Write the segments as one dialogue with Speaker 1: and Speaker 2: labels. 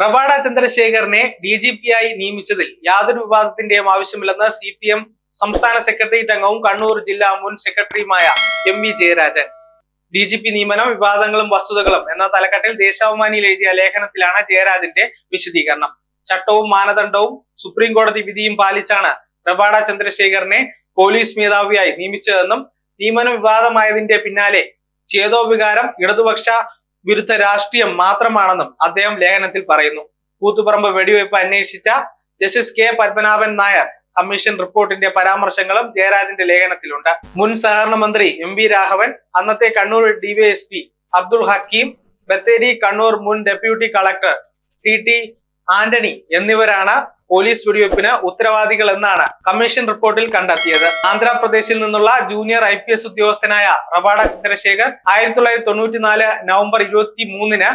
Speaker 1: റവാഡ ചന്ദ്രശേഖറിനെ DGP-ആയി നിയമിച്ചതിൽ യാതൊരു വിവാദത്തിന്റെയും ആവശ്യമില്ലെന്ന് CPM സംസ്ഥാന സെക്രട്ടേറിയറ്റ് അംഗവും കണ്ണൂർ ജില്ലാ മുൻ സെക്രട്ടറിയുമായ MV ജയരാജൻ. DGP നിയമനം വിവാദങ്ങളും വസ്തുതകളും എന്ന തലക്കെട്ടിൽ ദേശാഭിമാനിയിൽ എഴുതിയ ലേഖനത്തിലാണ് ജയരാജന്റെ വിശദീകരണം. ചട്ടവും മാനദണ്ഡവും സുപ്രീം കോടതി വിധിയും പാലിച്ചാണ് റവാഡ ചന്ദ്രശേഖറിനെ പോലീസ് മേധാവിയായി നിയമിച്ചതെന്നും നിയമനം വിവാദമായതിന്റെ പിന്നാലെ ചേതോവികാരം ഇടതുപക്ഷ വിരുദ്ധ രാഷ്ട്രീയം മാത്രമാണെന്നും അദ്ദേഹം ലേഖനത്തിൽ പറയുന്നു. കൂത്തുപറമ്പ് വെടിവയ്പ് അന്വേഷിച്ച justice K Padmanabhan Nair commission റിപ്പോർട്ടിന്റെ പരാമർശങ്ങളും ജയരാജന്റെ ലേഖനത്തിലുണ്ട്. മുൻ സഹകരണ മന്ത്രി MV രാഘവൻ, അന്നത്തെ കണ്ണൂർ DYSP അബ്ദുൾ ഹക്കീം ബത്തേരി, കണ്ണൂർ മുൻ ഡെപ്യൂട്ടി കളക്ടർ TT ആന്റണി എന്നിവരാണ് പോലീസ് വെടിവെപ്പിന് ഉത്തരവാദികൾ എന്നാണ് കമ്മീഷൻ റിപ്പോർട്ടിൽ കണ്ടെത്തിയത്. ആന്ധ്രാപ്രദേശിൽ നിന്നുള്ള ജൂനിയർ IPS ഉദ്യോഗസ്ഥനായ റവാഡ ചന്ദ്രശേഖർ 1994 നവംബർ 23-ന്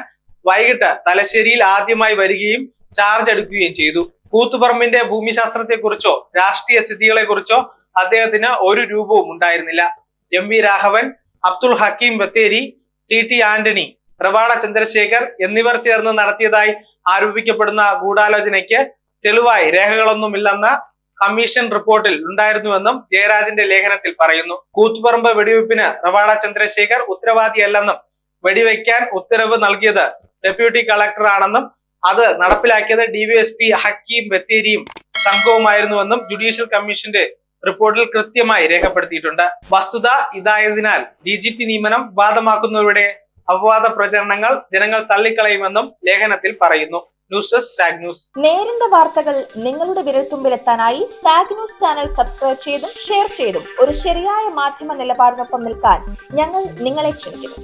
Speaker 1: വൈകിട്ട് തലശ്ശേരിയിൽ ആദ്യമായി വരികയും ചാർജ് എടുക്കുകയും ചെയ്തു. കൂത്തുപറമ്പിന്റെ ഭൂമിശാസ്ത്രത്തെക്കുറിച്ചോ രാഷ്ട്രീയ സ്ഥിതികളെ കുറിച്ചോ അദ്ദേഹത്തിന് ഒരു രൂപവും ഉണ്ടായിരുന്നില്ല. MV രാഘവൻ, അബ്ദുൾ ഹക്കീം ബത്തേരി, TT ആന്റണി, റവാഡ ചന്ദ്രശേഖർ എന്നിവർ ചേർന്ന് നടത്തിയതായി ആരോപിക്കപ്പെടുന്ന ഗൂഢാലോചനയ്ക്ക് തെളിവായി രേഖകളൊന്നുമില്ലെന്ന് കമ്മീഷൻ റിപ്പോർട്ടിൽ ഉണ്ടായിരുന്നുവെന്നും ജയരാജന്റെ ലേഖനത്തിൽ പറയുന്നു. കൂത്തുപറമ്പ് വെടിവെപ്പിന് റവാഡ ചന്ദ്രശേഖർ ഉത്തരവാദിയല്ലെന്നും വെടിവെക്കാൻ ഉത്തരവ് നൽകിയത് ഡെപ്യൂട്ടി കളക്ടർ ആണെന്നും അത് നടപ്പിലാക്കിയത് DYSP ഹക്കീം ബത്തേരിയും സംഘവുമായിരുന്നുവെന്നും ജുഡീഷ്യൽ കമ്മീഷന്റെ റിപ്പോർട്ടിൽ കൃത്യമായി രേഖപ്പെടുത്തിയിട്ടുണ്ട്. വസ്തുത ഇതായതിനാൽ DGP നിയമനം വിവാദമാക്കുന്നവരുടെ അപവാദ പ്രചരണങ്ങൾ ജനങ്ങൾ തള്ളിക്കളയുമെന്നും ലേഖനത്തിൽ പറയുന്നു. News desk zag news.
Speaker 2: നേരിന്റെ വാർത്തകൾ നിങ്ങളുടെ വിരൽത്തുമ്പിലെത്താനായി സാഗ് ന്യൂസ് ചാനൽ സബ്സ്ക്രൈബ് ചെയ്തും ഷെയർ ചെയ്തും ഒരു ശരിയായ മാധ്യമ നിലപാടിനൊപ്പം നിൽക്കാൻ ഞങ്ങൾ നിങ്ങളെ ക്ഷണിക്കുന്നു.